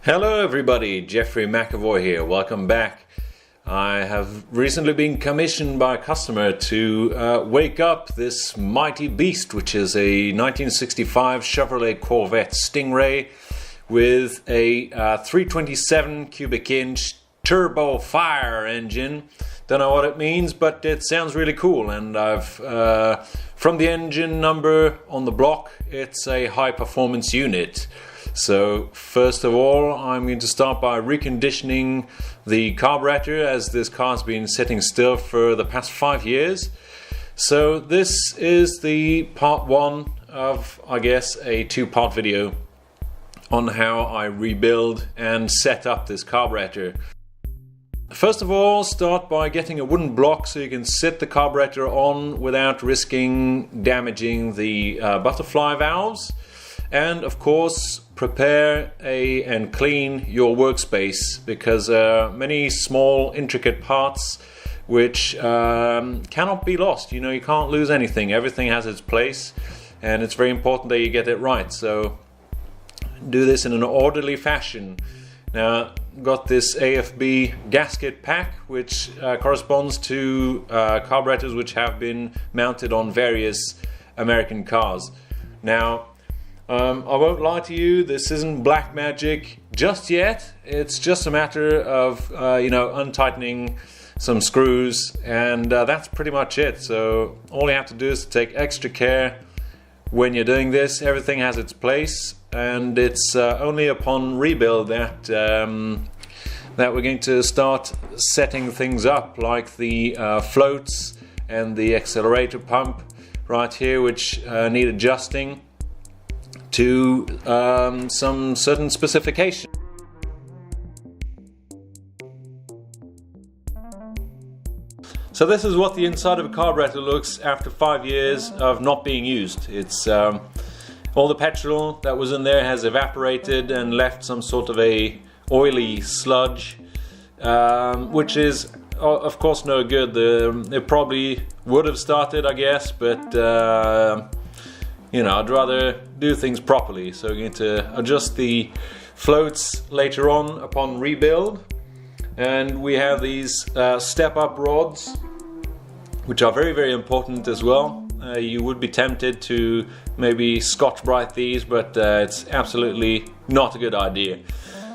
Hello everybody, Jeffrey McAvoy here. Welcome back. I have recently been commissioned by a customer to wake up this mighty beast, which is a 1965 Chevrolet Corvette Stingray with a 327 cubic inch turbo fire engine. Don't know what it means, but it sounds really cool, and I've from the engine number on the block, it's a high performance unit. So first of all, I'm going to start by reconditioning the carburetor, as this car's been sitting still for the past 5 years. So this is the part one of, I guess, a two-part video on how I rebuild and set up this carburetor. First of all, start by getting a wooden block so you can sit the carburetor on without risking damaging the butterfly valves. And of course, prepare and clean your workspace, because many small intricate parts which cannot be lost. You know, you can't lose anything. Everything has its place, and it's very important that you get it right. So do this in an orderly fashion. Now, got this AFB gasket pack, which corresponds to carburetors which have been mounted on various American cars. Now, I won't lie to you, this isn't black magic just yet. It's just a matter of untightening some screws, and that's pretty much it. So all you have to do is to take extra care when you're doing this. Everything has its place, and it's only upon rebuild that we're going to start setting things up, like the floats and the accelerator pump right here, which need adjusting to some certain specification. So this is what the inside of a carburetor looks after 5 years of not being used. It's all the petrol that was in there has evaporated and left some sort of a oily sludge, which is of course no good. It probably would have started, I guess, but I'd rather do things properly. So we're going to adjust the floats later on upon rebuild. And we have these step-up rods, which are very, very important as well. You would be tempted to maybe Scotch-Brite these, but it's absolutely not a good idea.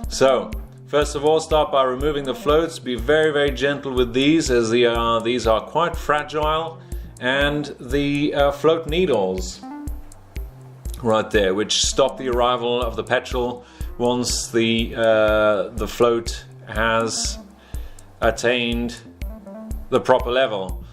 So first of all, start by removing the floats. Be very, very gentle with these, as these are quite fragile. And the float needles right there, which stop the arrival of the petrol once the float has attained the proper level.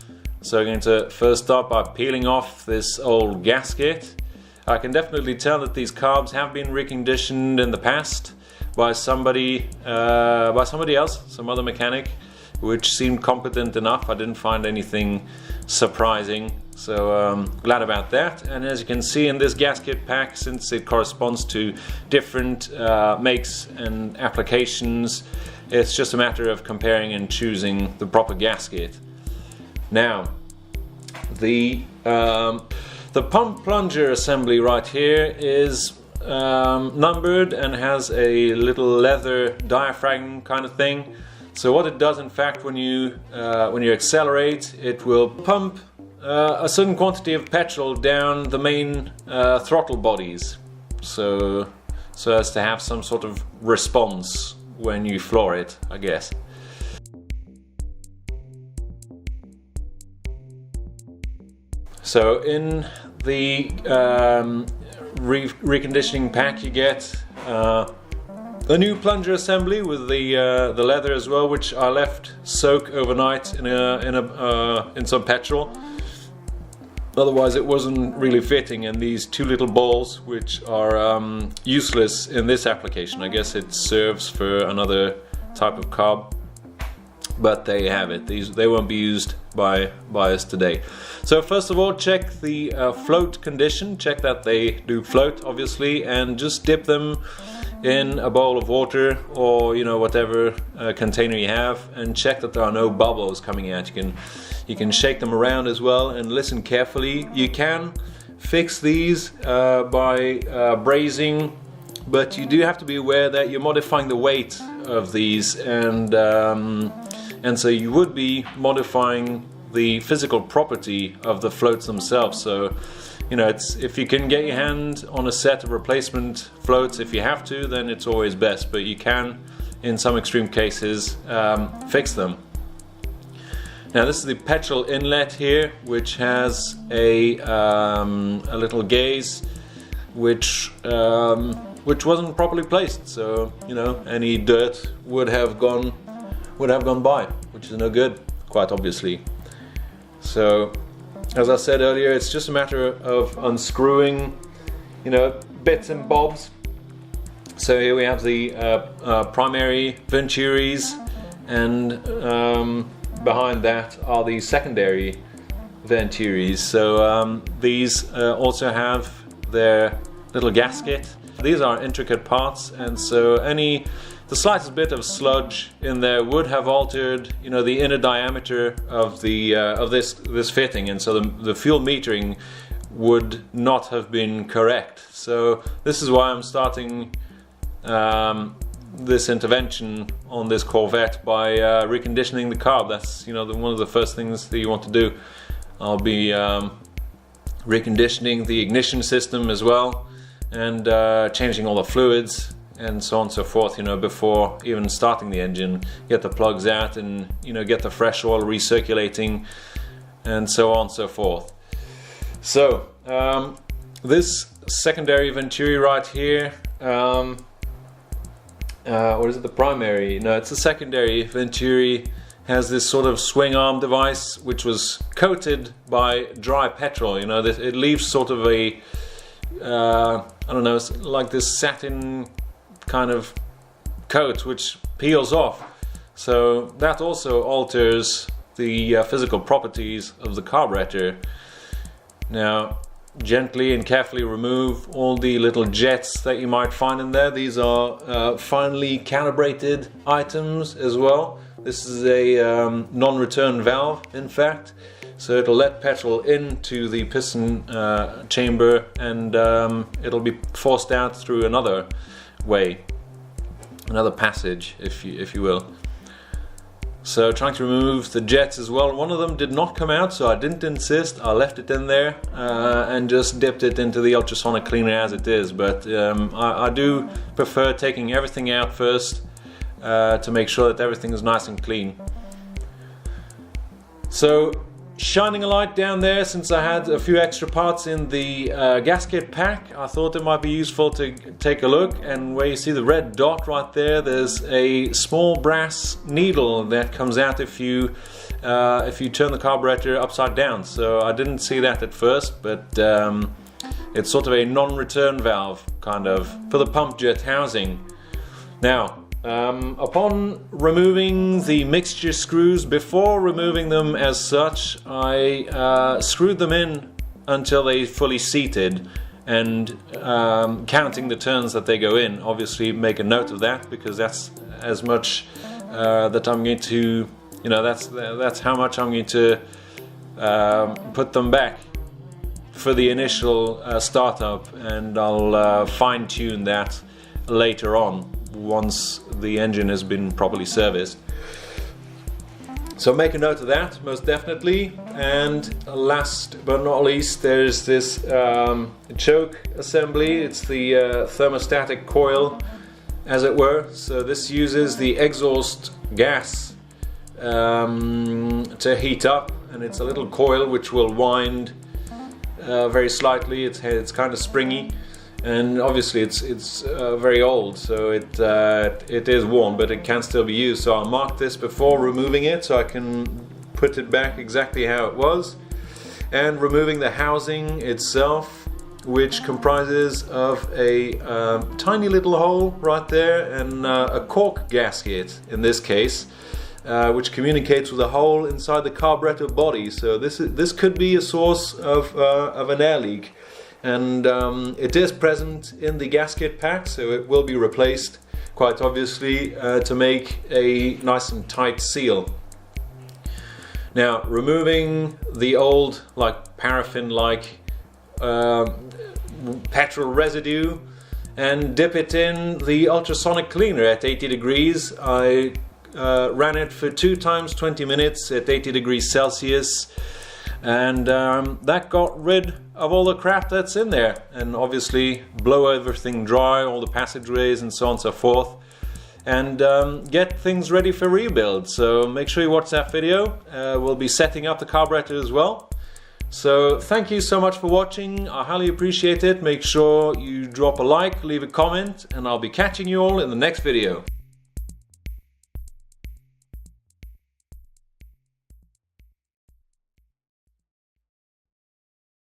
So I'm going to first start by peeling off this old gasket. I can definitely tell that these carbs have been reconditioned in the past by somebody else, some other mechanic, which seemed competent enough. I didn't find anything surprising, so glad about that. And as you can see in this gasket pack, since it corresponds to different makes and applications, it's just a matter of comparing and choosing the proper gasket. Now, the pump plunger assembly right here is numbered and has a little leather diaphragm kind of thing. So what it does, in fact, when you accelerate, it will pump a certain quantity of petrol down the main throttle bodies, so as to have some sort of response when you floor it, I guess. So in the reconditioning pack, you get a new plunger assembly with the leather as well, which I left soak overnight in some petrol. Otherwise, it wasn't really fitting, and these two little balls, which are useless in this application. I guess it serves for another type of carb, but there you have it. They won't be used by us today. So first of all, check the float condition. Check that they do float, obviously, and just dip them in a bowl of water, or whatever container you have, and check that there are no bubbles coming out. You can shake them around as well and listen carefully. You can fix these by brazing but you do have to be aware that you're modifying the weight of these, and so you would be modifying the physical property of the floats themselves. So, you know, if you can get your hand on a set of replacement floats, if you have to, then it's always best. But you can, in some extreme cases, fix them. Now, this is the petrol inlet here, which has a little gaze, which wasn't properly placed. So, you know, any dirt would have gone by, which is no good, quite obviously. So, as I said earlier, it's just a matter of unscrewing, you know, bits and bobs. So here we have the primary venturis, and behind that are the secondary venturis. So these also have their little gasket. These are intricate parts, and so the slightest bit of sludge in there would have altered, you know, the inner diameter of the this fitting, and so the fuel metering would not have been correct. So this is why I'm starting this intervention on this Corvette by reconditioning the carb. That's, you know, one of the first things that you want to do. I'll be reconditioning the ignition system as well, and changing all the fluids and so on and so forth, you know, before even starting the engine. Get the plugs out and, you know, get the fresh oil recirculating, and so on and so forth. So this secondary venturi right here, what is it, the primary? No, it's the secondary venturi, has this sort of swing arm device which was coated by dry petrol. You know, it leaves sort of a I don't know, it's like this satin kind of coat which peels off. So that also alters the physical properties of the carburetor. Now, gently and carefully remove all the little jets that you might find in there. These are finely calibrated items as well. This is a non-return valve, in fact. So it'll let petrol into the piston chamber, and it'll be forced out through another way, another passage, if you will. So trying to remove the jets as well. One of them did not come out, so I didn't insist. I left it in there and just dipped it into the ultrasonic cleaner as it is. But I do prefer taking everything out first to make sure that everything is nice and clean. So shining a light down there, since I had a few extra parts in the gasket pack, I thought it might be useful to take a look. And where you see the red dot right there, there's a small brass needle that comes out if you turn the carburetor upside down. So I didn't see that at first, but it's sort of a non-return valve, kind of, for the pump jet housing. Now, upon removing the mixture screws, before removing them as such, I screwed them in until they fully seated, and counting the turns that they go in. Obviously make a note of that, because that's as much that I'm going to, you know, that's how much I'm going to put them back for the initial startup, and I'll fine-tune that later on, once the engine has been properly serviced. So make a note of that, most definitely. And last but not least, there's this choke assembly. It's the thermostatic coil, as it were. So this uses the exhaust gas to heat up, and it's a little coil which will wind very slightly. It's kind of springy. And obviously it's very old, so it is worn, but it can still be used. So I'll mark this before removing it, so I can put it back exactly how it was. And removing the housing itself, which comprises of a tiny little hole right there, and a cork gasket in this case, which communicates with a hole inside the carburetor body. So this could be a source of an air leak. And it is present in the gasket pack, so it will be replaced, quite obviously, to make a nice and tight seal. Now, removing the old, like paraffin-like petrol residue and dip it in the ultrasonic cleaner at 80 degrees. I ran it for 2 times 20 minutes at 80 degrees Celsius, and that got rid of all the crap that's in there, and obviously blow everything dry, all the passageways and so on and so forth, and get things ready for rebuild. So make sure you watch that video. We'll be setting up the carburetor as well. So thank you so much for watching. I highly appreciate it. Make sure you drop a like, leave a comment, and I'll be catching you all in the next video.